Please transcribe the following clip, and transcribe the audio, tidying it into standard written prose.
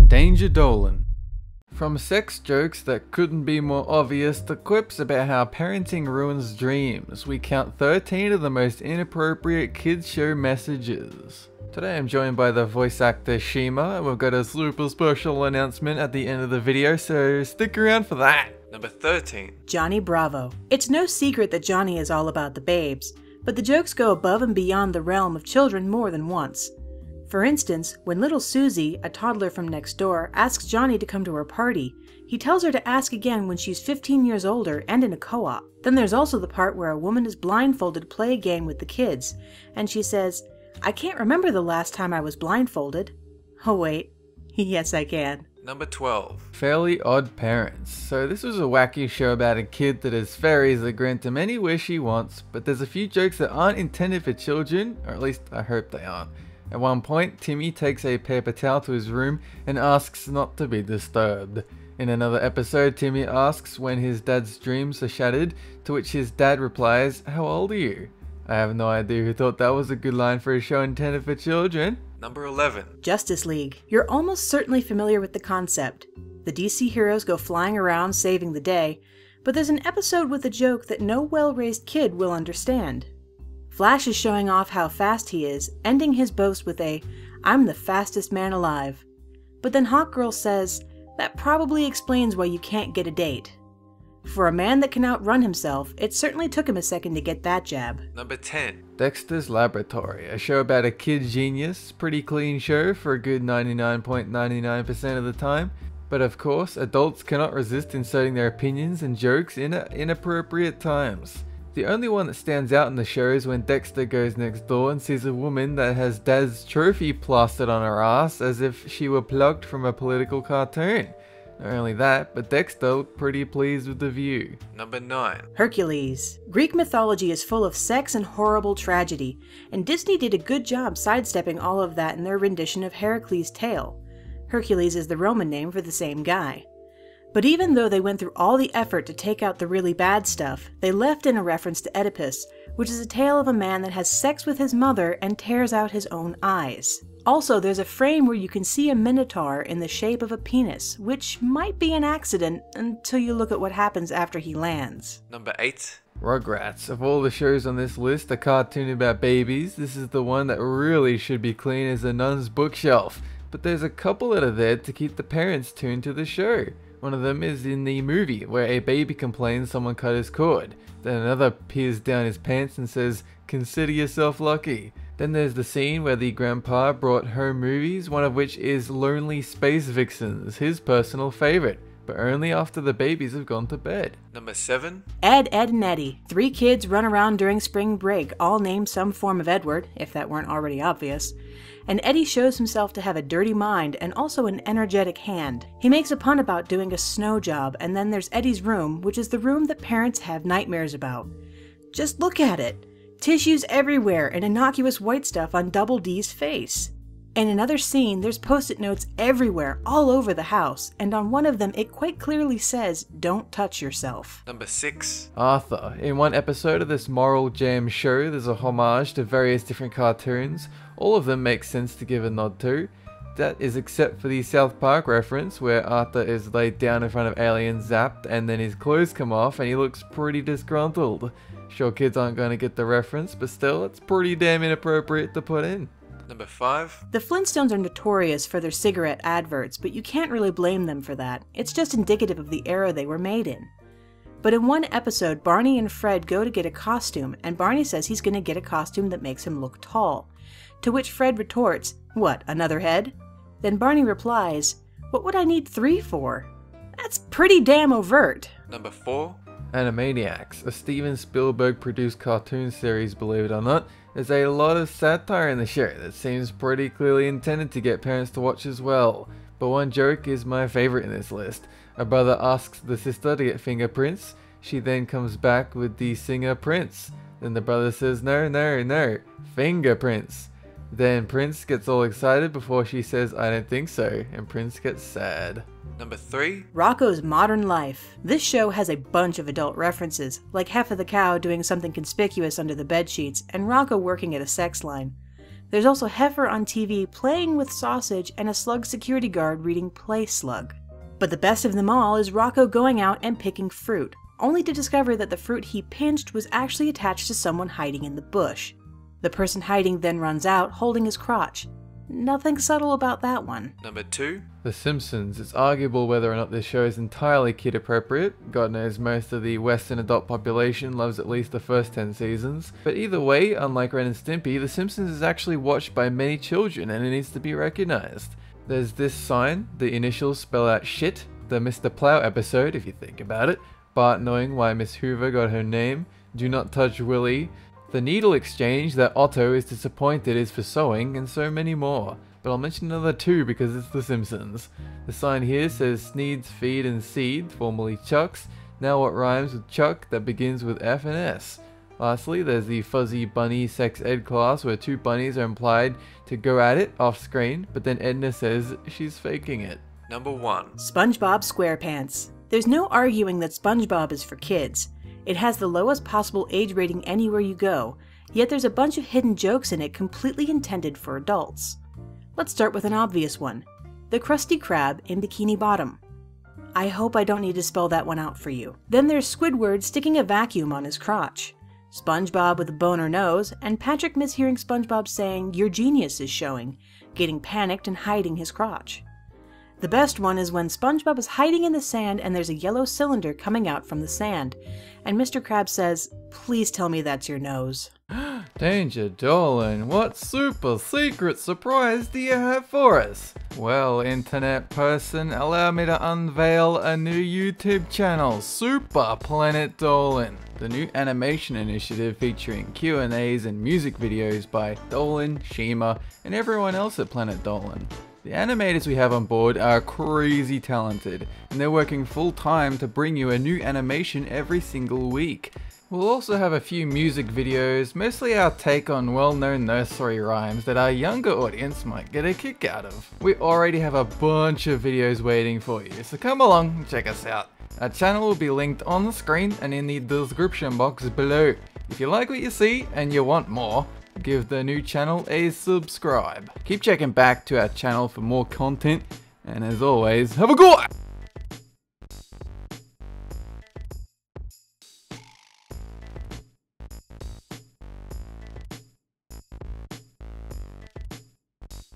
Danger Dolan. From sex jokes that couldn't be more obvious to quips about how parenting ruins dreams, we count 13 of the most inappropriate kids show messages. Today I'm joined by the voice actor Shima, and we've got a super special announcement at the end of the video, so stick around for that. Number 13. Johnny Bravo. It's no secret that Johnny is all about the babes, but the jokes go above and beyond the realm of children more than once. For instance, when little Susie, a toddler from next door, asks Johnny to come to her party, he tells her to ask again when she's 15 years older and in a co-op. Then there's also the part where a woman is blindfolded to play a game with the kids, and she says, "I can't remember the last time I was blindfolded." Oh wait, yes I can. Number 12. Fairly Odd Parents. So this was a wacky show about a kid that has fairies that grant him any wish he wants, but there's a few jokes that aren't intended for children, or at least I hope they aren't. At one point, Timmy takes a paper towel to his room and asks not to be disturbed. In another episode, Timmy asks when his dad's dreams are shattered, to which his dad replies, "How old are you?" I have no idea who thought that was a good line for a show intended for children. Number 11. Justice League. You're almost certainly familiar with the concept. The DC heroes go flying around saving the day, but there's an episode with a joke that no well-raised kid will understand. Flash is showing off how fast he is, ending his boast with a, "I'm the fastest man alive." But then Hawkgirl says, "That probably explains why you can't get a date." For a man that can outrun himself, it certainly took him a second to get that jab. Number 10. Dexter's Laboratory, a show about a kid genius. Pretty clean show for a good 99.99% of the time. But of course, adults cannot resist inserting their opinions and jokes in at inappropriate times. The only one that stands out in the show is when Dexter goes next door and sees a woman that has Dad's trophy plastered on her ass as if she were plucked from a political cartoon. Not only that, but Dexter looked pretty pleased with the view. Number 9. Hercules. Greek mythology is full of sex and horrible tragedy, and Disney did a good job sidestepping all of that in their rendition of Heracles' tale. Hercules is the Roman name for the same guy. But even though they went through all the effort to take out the really bad stuff, they left in a reference to Oedipus, which is a tale of a man that has sex with his mother and tears out his own eyes. Also, there's a frame where you can see a minotaur in the shape of a penis, which might be an accident until you look at what happens after he lands. Number 8. Rugrats. Of all the shows on this list, a cartoon about babies, this is the one that really should be clean as a nun's bookshelf. But there's a couple that are there to keep the parents tuned to the show. One of them is in the movie, where a baby complains someone cut his cord. Then another peers down his pants and says, "Consider yourself lucky." Then there's the scene where the grandpa brought home movies, one of which is Lonely Space Vixens, his personal favorite, but only after the babies have gone to bed. Number 7. Ed, Edd, and Eddy. 3 kids run around during spring break, all named some form of Edward, if that weren't already obvious. And Eddie shows himself to have a dirty mind and also an energetic hand. He makes a pun about doing a snow job, and then there's Eddie's room, which is the room that parents have nightmares about. Just look at it! Tissues everywhere and innocuous white stuff on Double D's face. In another scene, there's post-it notes everywhere, all over the house, and on one of them it quite clearly says, "Don't touch yourself." Number 6. Arthur. In one episode of this Moral Jam show, there's a homage to various different cartoons. All of them make sense to give a nod to. That is except for the South Park reference, where Arthur is laid down in front of aliens zapped, and then his clothes come off and he looks pretty disgruntled. Sure, kids aren't going to get the reference, but still, it's pretty damn inappropriate to put in. Number 5. The Flintstones are notorious for their cigarette adverts, but you can't really blame them for that. It's just indicative of the era they were made in. But in one episode, Barney and Fred go to get a costume, and Barney says he's going to get a costume that makes him look tall. To which Fred retorts, "What, another head?" Then Barney replies, "What would I need 3 for?" That's pretty damn overt. Number 4. Animaniacs, a Steven Spielberg produced cartoon series, believe it or not. There's a lot of satire in the show that seems pretty clearly intended to get parents to watch as well. But one joke is my favorite in this list. A brother asks the sister to get fingerprints. She then comes back with the singer Prince. Then the brother says, "No, no, no, fingerprints." Then Prince gets all excited before she says, "I don't think so," and Prince gets sad. Number 3. Rocko's Modern Life. This show has a bunch of adult references, like Heffa the cow doing something conspicuous under the bedsheets and Rocko working at a sex line. There's also Heifer on TV playing with sausage and a Slug security guard reading Play Slug. But the best of them all is Rocco going out and picking fruit, only to discover that the fruit he pinched was actually attached to someone hiding in the bush. The person hiding then runs out, holding his crotch. Nothing subtle about that one. Number 2. The Simpsons. It's arguable whether or not this show is entirely kid appropriate. God knows most of the Western adult population loves at least the first 10 seasons. But either way, unlike Ren and Stimpy, The Simpsons is actually watched by many children and it needs to be recognized. There's this sign, the initials spell out shit, the Mr. Plow episode if you think about it, Bart knowing why Miss Hoover got her name, Do Not Touch Willie, the needle exchange that Otto is disappointed is for sewing, and so many more. But I'll mention another 2 because it's The Simpsons. The sign here says Sneed's Feed and Seed, formerly Chuck's, now what rhymes with Chuck that begins with F and S. Lastly, there's the Fuzzy Bunny sex ed class where 2 bunnies are implied to go at it off screen, but then Edna says she's faking it. Number 1. SpongeBob SquarePants. There's no arguing that SpongeBob is for kids. It has the lowest possible age rating anywhere you go, yet there's a bunch of hidden jokes in it completely intended for adults. Let's start with an obvious one. The Krusty Krab in Bikini Bottom. I hope I don't need to spell that one out for you. Then there's Squidward sticking a vacuum on his crotch. SpongeBob with a boner nose, and Patrick mishearing SpongeBob saying, "Your genius is showing," getting panicked and hiding his crotch. The best one is when SpongeBob is hiding in the sand and there's a yellow cylinder coming out from the sand, and Mr. Krabs says, "Please tell me that's your nose." Danger Dolan, what super secret surprise do you have for us? Well, internet person, allow me to unveil a new YouTube channel, Super Planet Dolan. The new animation initiative featuring Q&As and music videos by Dolan, Shima, and everyone else at Planet Dolan. The animators we have on board are crazy talented, and they're working full time to bring you a new animation every single week. We'll also have a few music videos, mostly our take on well-known nursery rhymes that our younger audience might get a kick out of. We already have a bunch of videos waiting for you, so come along and check us out. Our channel will be linked on the screen and in the description box below. If you like what you see and you want more, give the new channel a subscribe. Keep checking back to our channel for more content, and as always, have a good one!